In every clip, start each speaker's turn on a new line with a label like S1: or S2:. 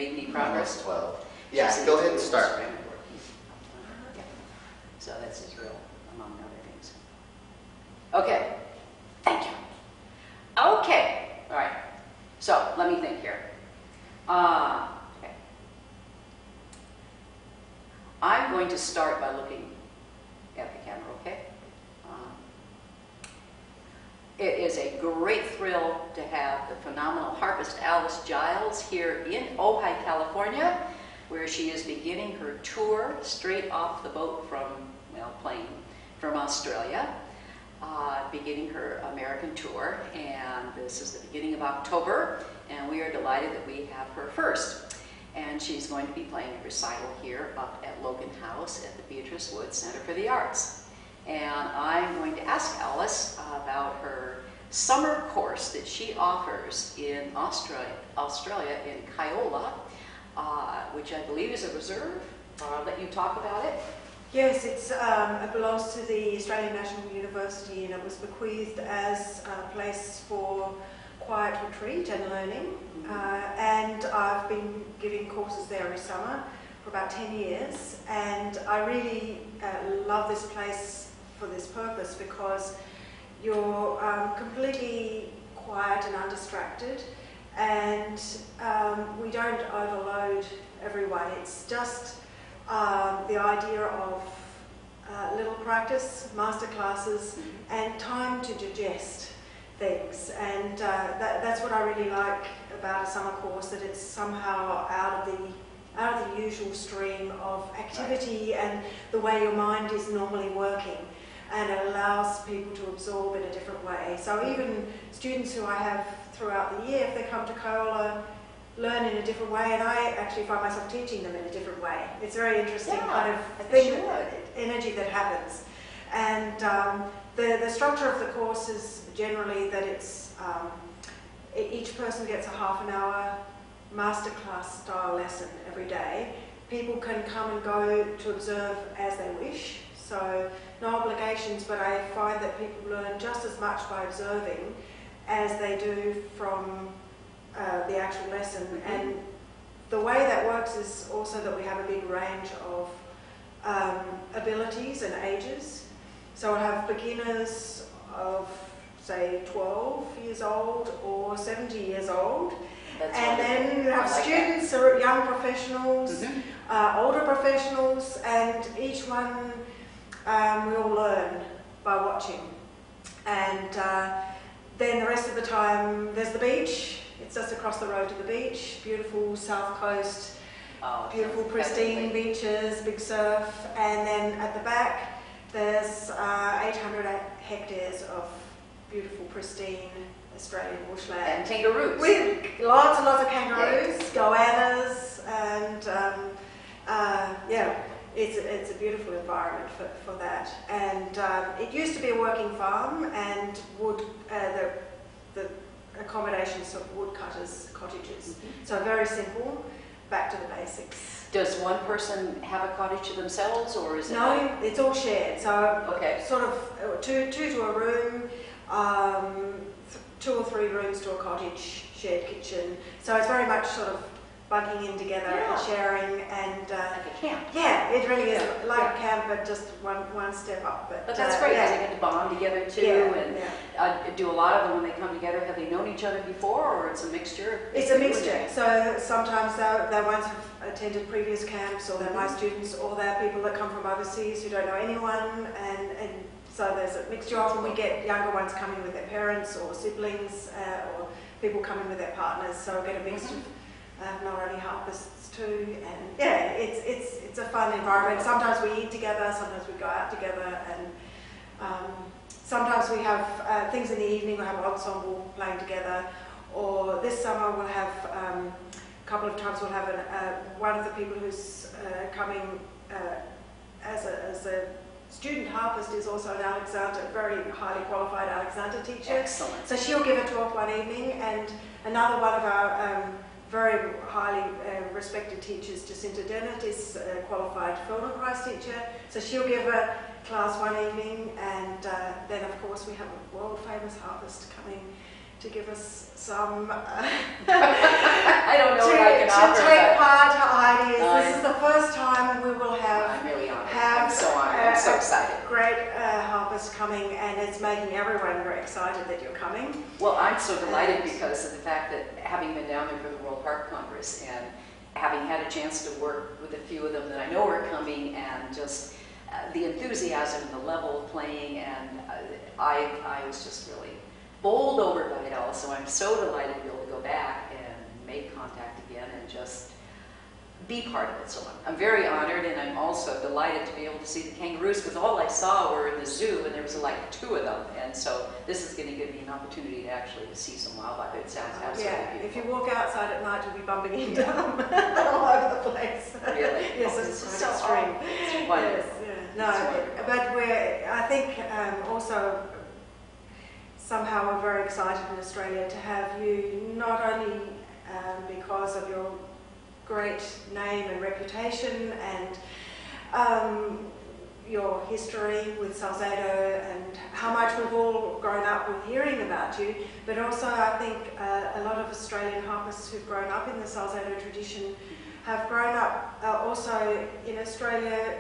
S1: made any progress?
S2: 12. Yeah, go ahead and start.
S1: Yeah. So that's Israel, among other things. Okay, thank you. Okay, all right. So let me think here. Okay. I'm going to start by looking at the camera, okay? It is a great thrill to have the phenomenal harpist Alice Giles here in Ojai, California, where she is beginning her tour straight off the boat from, well, plane from Australia, beginning her American tour. And this is the beginning of October, and we are delighted that we have her first. And she's going to be playing a recital here up at Logan House at the Beatrice Woods Center for the Arts. And I'm going to ask Alice about her summer course that she offers in Australia in Kioloa, which I believe is a reserve. I'll let you talk about it.
S3: Yes, it belongs to the Australian National University, and it was bequeathed as a place for quiet retreat and learning. And I've been giving courses there every summer for about 10 years, and I really love this place for this purpose because you're completely quiet and undistracted, and we don't overload everyone. It's just the idea of little practice, master classes, and time to digest things. And that's what I really like about a summer course, that it's somehow out of the usual stream of activity and the way your mind is normally working, and it allows people to absorb in a different way. So even students who I have throughout the year, if they come to Kioloa, learn in a different way, and I actually find myself teaching them in a different way. It's a very interesting kind of thing, energy that happens. And the structure of the course is generally that it's each person gets a half an hour masterclass style lesson every day. People can come and go to observe as they wish, so no obligations, but I find that people learn just as much by observing as they do from the actual lesson. And the way that works is also that we have a big range of abilities and ages. So I have beginners of, say, 12 years old or 70 years old. And then you have students, or young professionals, older professionals, and each one we all learn by watching. And then the rest of the time there's the beach. It's just across the road to the beach. Beautiful south coast, beautiful pristine beaches, big surf. And then at the back there's 800 hectares of beautiful pristine Australian bushland. And
S1: kangaroos.
S3: With lots and lots of kangaroos, goannas, and yeah, it's a beautiful environment for that. And it used to be a working farm, and the accommodations of woodcutters' cottages. So very simple, back to the basics.
S1: Does one person have a cottage to themselves, or is it?
S3: No, it's all shared. So sort of two to a room. 2 or 3 rooms to a cottage, shared kitchen. So it's very much sort of bugging in together and sharing, and
S1: like a camp.
S3: Yeah, it really is like a camp, but just one step up.
S1: But that's great because they get to bond together too, and do a lot of them when they come together. Have they known each other before, or it's a mixture?
S3: It's a mixture. So sometimes they once have attended previous camps, or they're my students, or they're people that come from overseas who don't know anyone, and so there's a mixture. Often we get younger ones coming with their parents or siblings, or people coming with their partners. So we get a mix of not only harpists too, and yeah, it's a fun environment. Sometimes we eat together, sometimes we go out together, and sometimes we have things in the evening. We have an ensemble playing together, or this summer we'll have a couple of times we'll have one of the people who's coming as a student harpist is also an Alexander, very highly qualified Alexander teacher.
S1: Excellent.
S3: So she'll give a talk one evening, and another one of our very highly respected teachers, Jacinta Dennett, is a qualified Feldenkrais teacher. So she'll give a class one evening, and then of course we have a world famous harpist coming to give us some
S1: I don't know what I can offer,
S3: take
S1: so excited.
S3: Great harpists coming, and it's making everyone very excited that you're coming.
S1: Well, I'm so delighted because of the fact that having been down there for the World Harp Congress and having had a chance to work with a few of them that I know are coming, and just the enthusiasm and the level of playing, and I was just really bowled over by it all. So I'm so delighted to be able to go back and make contact again and just be part of it. So I'm very honored, and I'm also delighted to be able to see the kangaroos, because all I saw were in the zoo, and there was like 2 of them. And so this is going to give me an opportunity to actually see some wildlife. It sounds absolutely beautiful.
S3: If you walk outside at night, you'll be bumping into them. They're all over the place.
S1: Really?
S3: Yes,
S1: Oh,
S3: it's
S1: so
S3: extreme.
S1: It's wonderful.
S3: Yes, yeah. No, but I think also somehow we're very excited in Australia to have you, not only because of your great name and reputation and your history with Salcedo and how much we've all grown up with hearing about you, but also I think a lot of Australian harpists who've grown up in the Salcedo tradition have grown up also in Australia.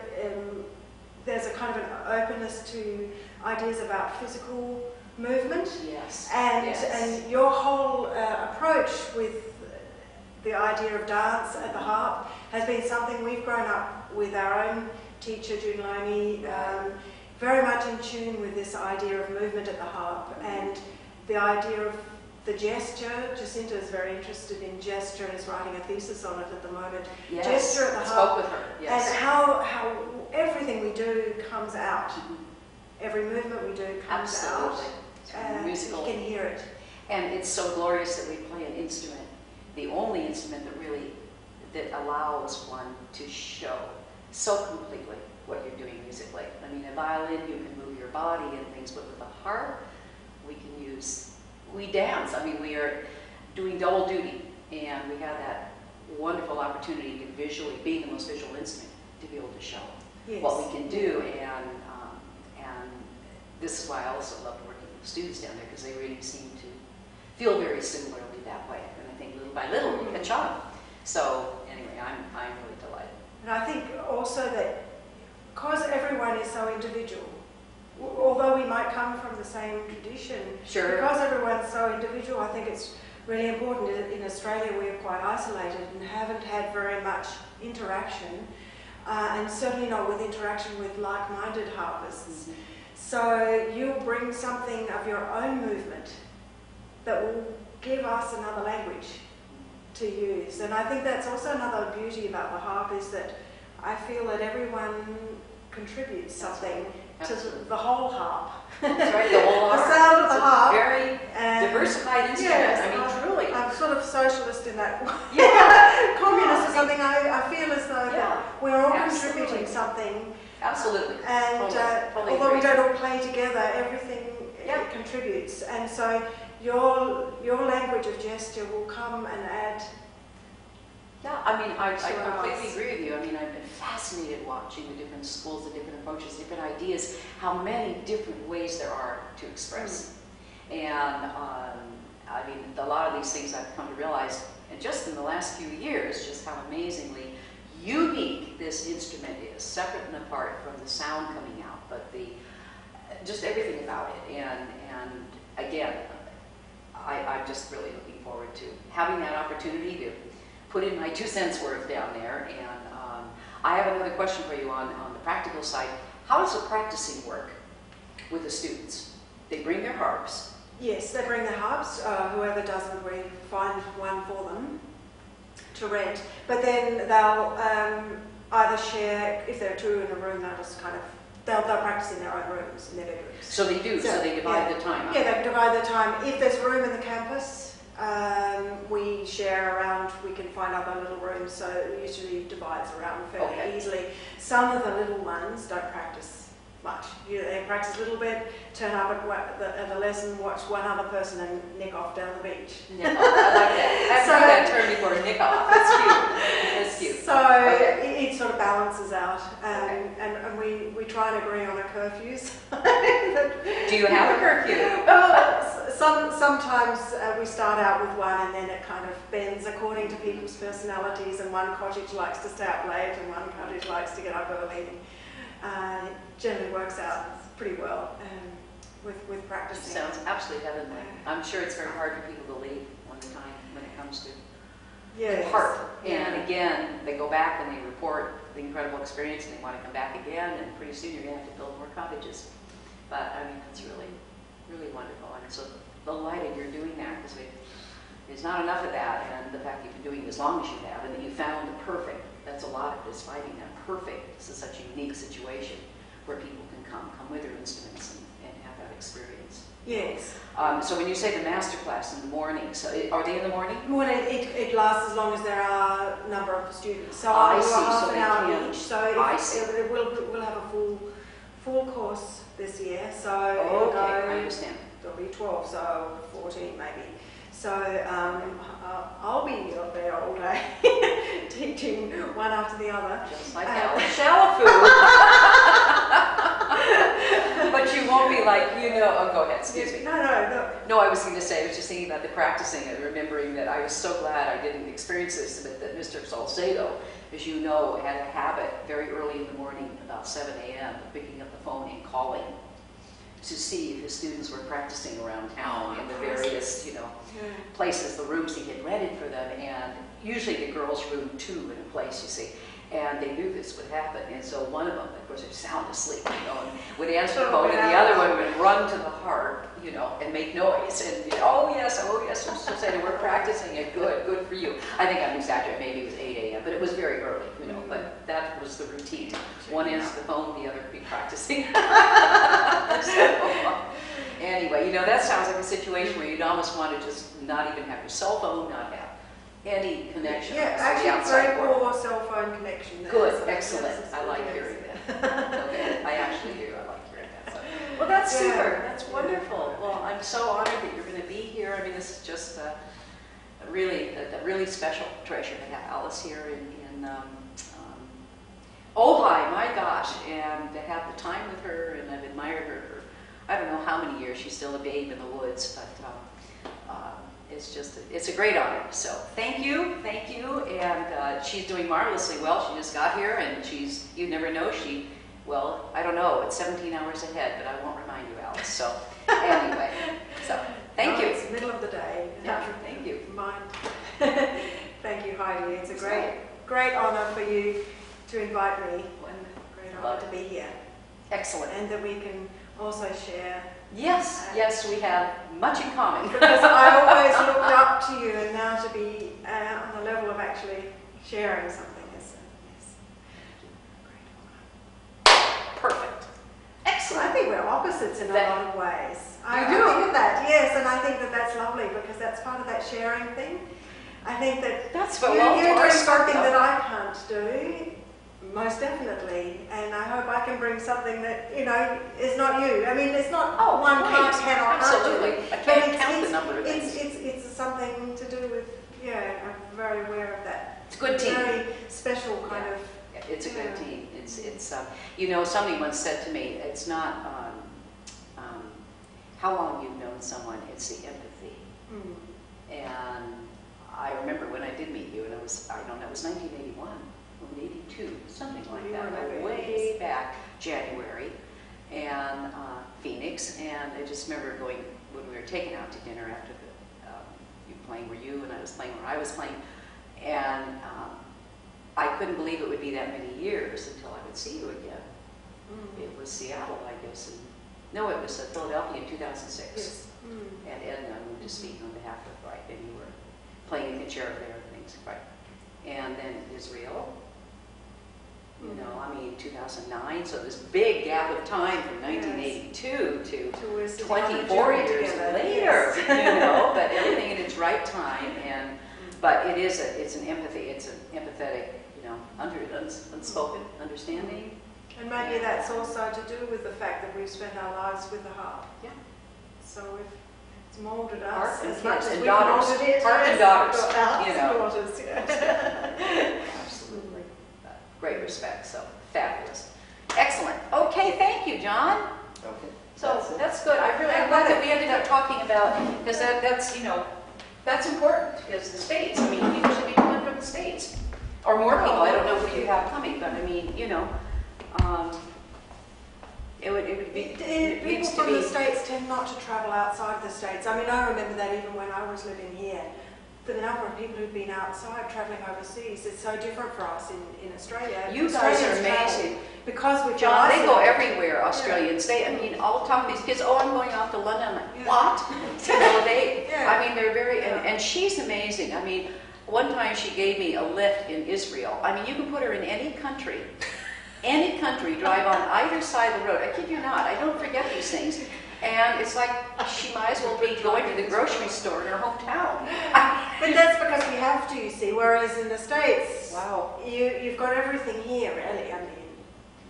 S3: There's a kind of an openness to ideas about physical movement.
S1: Yes.
S3: And your whole approach with the idea of dance at the harp has been something we've grown up with our own teacher, June Loney, very much in tune with this idea of movement at the harp and the idea of the gesture. Jacinta is very interested in gesture and is writing a thesis on it at the moment.
S1: Yes.
S3: Gesture at the
S1: Spoke
S3: harp.
S1: with her. Yes.
S3: And how everything we do comes out. Every movement we do comes
S1: Absolutely.
S3: out.
S1: Musical.
S3: You can hear it.
S1: And it's so glorious that we play an instrument, the only instrument that allows one to show so completely what you're doing musically. I mean, a violin, you can move your body and things, but with a harp, we dance. I mean, we are doing double duty, and we have that wonderful opportunity to visually, being the most visual instrument, to be able to show what we can do. And this is why I also love working with students down there, because they really seem to feel very similarly that way. And I think little by little we catch on. So anyway, I'm really delighted.
S3: And I think also that because everyone is so individual, although we might come from the same tradition,
S1: Sure.
S3: because everyone's so individual, I think it's really important. In Australia, we're quite isolated and haven't had very much interaction, and certainly not with interaction with like-minded harpists.
S1: Mm-hmm.
S3: So you'll bring something of your own movement that will give us another language to use. And I think that's also another beauty about the harp, is that I feel that everyone contributes something to the whole harp.
S1: That's right, the whole harp.
S3: The sound of the
S1: It's
S3: harp.
S1: A very diversified instrument.
S3: Yes,
S1: I mean, truly.
S3: I'm sort of socialist in that.
S1: Yeah.
S3: Communist or something. I feel as though
S1: Yeah.
S3: we're all
S1: Absolutely.
S3: contributing something.
S1: Absolutely.
S3: And
S1: Totally
S3: although
S1: agree.
S3: we don't all play together, everything
S1: Yeah.
S3: contributes. And so your language of gesture will come and add.
S1: Yeah, I mean, I
S3: Sure.
S1: completely agree with you. I mean, I've been fascinated watching the different schools, the different approaches, different ideas, how many different ways there are to express. And I mean, a lot of these things I've come to realize, and just in the last few years, just how amazingly unique this instrument is, separate and apart from the sound coming out, but just everything about it. And again, I'm just really looking forward to having that opportunity to put in my 2 cents worth down there. And I have another question for you on the practical side. How does the practicing work with the students? They bring their harps.
S3: Yes, they bring their harps. Whoever doesn't, we find one for them to rent. But then they'll either share, if there are 2 in a room, they'll practice in their own rooms, in their bedrooms.
S1: So they do, so they divide the time up.
S3: Yeah, they divide the time. If there's room in the campus, we share around, we can find other little rooms, so it usually divides around fairly easily. Some of the little ones don't practice much. They practice a little bit, turn up at the lesson, watch one other person and nick off down the beach.
S1: Nick off. I like that. I've heard that term before, nick off. That's cute. That's cute.
S3: So it sort of balances out, and we try and agree on a curfew.
S1: Do you have a curfew?
S3: Sometimes we start out with one and then it kind of bends according to people's personalities, and one cottage likes to stay up late and one cottage likes to get up early. generally works out pretty well with practicing.
S1: Sounds absolutely heavenly. I'm sure it's very hard for people to leave when it comes to
S3: Yes.
S1: Harp.
S3: Yeah.
S1: And again, they go back and they report the incredible experience, and they want to come back again, and pretty soon you're going to have to build more cottages. But I mean, it's really, really wonderful. I'm so delighted you're doing that, because there's not enough of that, and the fact that you've been doing it as long as you have, and that you found the perfect, that's a lot of it, is finding that perfect. This is such a unique situation where people can come with their instruments and have that experience.
S3: Yes.
S1: So when you say the master class in the morning, so are they in the morning?
S3: Well, it lasts as long as there are a number of students. So
S1: I
S3: I'll do
S1: see,
S3: half
S1: so
S3: an
S1: they
S3: hour
S1: can-
S3: each. So
S1: I see.
S3: we'll have a full course this year. So
S1: Oh, okay, I understand.
S3: there'll be 12, so 14 maybe. So I'll be up there all day teaching one after the other.
S1: Just like Alice Giles. But you won't be like, oh, go ahead, excuse me.
S3: No.
S1: No, I was going to say, I was just thinking about the practicing and remembering that I was so glad I didn't experience this, but that Mr. Salcedo, as you know, had a habit very early in the morning, about 7 a.m., of picking up the phone and calling to see if his students were practicing around town in the various, places, the rooms he had rented for them, and usually the girls' room too in a place, you see. And they knew this would happen, and so one of them, of course, they're sound asleep, and would answer the phone, and the other one would run to the harp, and make noise, and oh yes, so saying we're practicing it, good for you. I think I'm exaggerating, maybe it was 8 a.m., but it was very early, but that was the routine. One answered the phone, the other would be practicing. So, anyway, that sounds like a situation where you'd almost want to just not even have your cell phone, not have any connection.
S3: Yeah,
S1: to the
S3: actually,
S1: outside
S3: very
S1: world.
S3: poor cell phone connection there.
S1: Good,
S3: So
S1: excellent.
S3: yes,
S1: I like
S3: yes.
S1: hearing that. Okay, I actually do. I like hearing that. So. Well, that's super. That's wonderful. Well, I'm so honored that you're going to be here. I mean, this is just a really special treasure to have Alice here in Ojai, my gosh, and to have the time with her, and I've admired her for I don't know how many years. She's still a babe in the woods, but it's a great honor. So thank you, and she's doing marvelously well. She just got here, and you never know, I don't know, it's 17 hours ahead, but I won't remind you, Alice. So anyway, thank you.
S3: It's the middle of the day.
S1: Yeah, thank you.
S3: Mind. Thank you, Heidi. It's a great honor for you to invite me, and a great honor to be here.
S1: Excellent.
S3: And that we can also share.
S1: Yes, we have much in common.
S3: Because I always looked up to you, and now to be on the level of actually sharing something is great honor.
S1: Perfect. Excellent.
S3: I think we're opposites in a lot of ways. I
S1: do?
S3: think of that, yes, and I think that that's lovely because that's part of that sharing thing. I think that
S1: That's what
S3: you're
S1: we'll
S3: doing something that I can't do, most definitely, and I hope I can bring something that, is not you. I mean, it's not one
S1: right.
S3: cannot
S1: Absolutely.
S3: do.
S1: I
S3: But
S1: can't count the number of things.
S3: It's something to do with, I'm very aware of that.
S1: It's a good team.
S3: Very special kind of.
S1: Yeah, it's a good team. It's somebody once said to me, it's not how long you've known someone, it's the empathy.
S3: Mm.
S1: And I remember when I did meet you, and it was 1981, or 82, something like that, way back, January, and Phoenix, and I just remember going, when we were taken out to dinner after you playing where you, and I was playing where I was playing, and I couldn't believe it would be that many years until I would see you again. Mm. It was Seattle, I guess, it was Philadelphia in 2006.
S3: Yes. Mm.
S1: And Ed and I moved to speak on behalf of, and you were playing the chair there and things, and then Israel, 2009, so this big gap of time from 1982 to 24 years later, but everything in its right time, but it's an empathy, it's an empathetic, unspoken understanding.
S3: And maybe that's also to do with the fact that we've spent our lives with the harp.
S1: Yeah.
S3: So it's molded us
S1: Harp and
S3: as much
S1: kids
S3: as
S1: and
S3: we've
S1: daughters.
S3: molded it.
S1: Harp and daughters,
S3: Daughters, yes.
S1: Absolutely. Great respect, so fabulous. Excellent. Okay, thank you, John.
S2: Okay.
S1: So that's good. I'm glad that we ended up talking about, because that's important, because the States, people should be coming from the States. Or more people. I don't know who you have coming, but It would be.
S3: People
S1: needs to
S3: from
S1: be.
S3: the States tend not to travel outside the States. I mean, I remember that even when I was living here. The number of people who've been outside travelling overseas is so different for us in Australia.
S1: You guys are
S3: Australians travel
S1: amazing.
S3: because we're
S1: John, they go
S3: isolated.
S1: everywhere, Australians. They, I mean, all the time these kids, oh, I'm going off to London. I'm like,
S3: Yeah.
S1: what? You know, they,
S3: Yeah.
S1: I mean, they're very,
S3: Yeah.
S1: and she's amazing. I mean, one time she gave me a lift in Israel. I mean, you can put her in any country, drive on either side of the road. I kid you not, I don't forget these things. And it's like, she might as well be going to the grocery store in her hometown.
S3: But that's because we have to, you see, whereas in the States,
S1: Wow.
S3: you've got everything here, really. I mean,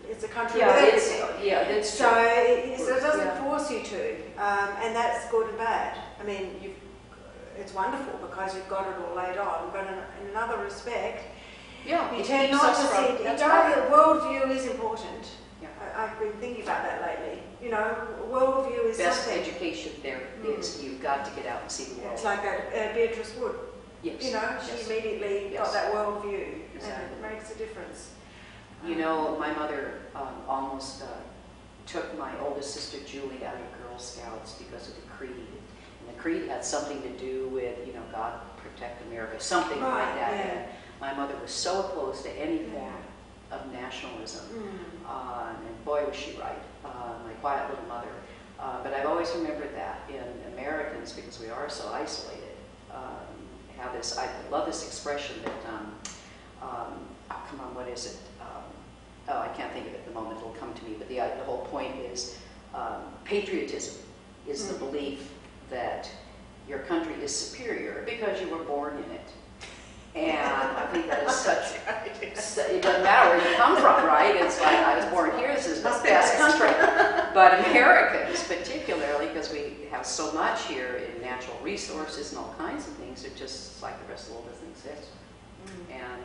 S3: it's a country
S1: Yeah,
S3: with
S1: it's,
S3: everything.
S1: yeah, it's
S3: So
S1: true.
S3: it doesn't
S1: Yeah.
S3: force you to, and that's good and bad. I mean, it's wonderful because you've got it all laid on, but in another respect,
S1: Yeah,
S3: you
S1: it
S3: tend
S1: keeps
S3: not
S1: us
S3: to
S1: from,
S3: see,
S1: that's
S3: you know,
S1: right.
S3: the worldview is important.
S1: Yeah.
S3: I've been thinking about that lately. You know, worldview is
S1: Best
S3: something.
S1: education there is you've got to get out and see the world.
S3: It's like that Beatrice Wood.
S1: Yes.
S3: You know, she
S1: yes.
S3: immediately
S1: Yes.
S3: got that worldview,
S1: Exactly.
S3: and it makes a difference.
S1: You know, my mother almost took my oldest sister Julie out of Girl Scouts because of the creed. And the creed had something to do with, you know, God protect America, something like
S3: Right,
S1: that.
S3: yeah.
S1: And my mother was so opposed to any form of nationalism. And boy, was she right, my quiet little mother. But I've always remembered that in Americans, because we are so isolated, have this, I love this expression that, oh, come on, what is it? Oh, I can't think of it at the moment, it'll come to me, but the whole point is patriotism is the belief that your country is superior because you were born in it. And I think that is such, it doesn't matter where you come from, right? It's like, I was born here, this is the best country. But Americans, particularly, because we have so much here in natural resources and all kinds of things, it's just like the rest of the world doesn't exist. And,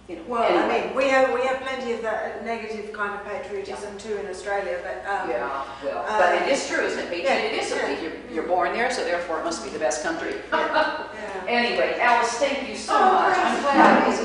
S1: you know,
S3: Well,
S1: anyway.
S3: I mean, we have plenty of that negative kind of patriotism too in Australia, but
S1: Yeah, well, but it is true, isn't it? Patriot,
S3: yeah,
S1: it is
S3: yeah.
S1: you're born there, so therefore it must be the best country.
S3: yeah.
S1: Anyway, Alice, thank you so
S3: Oh,
S1: much.
S3: yes.
S1: I'm glad, because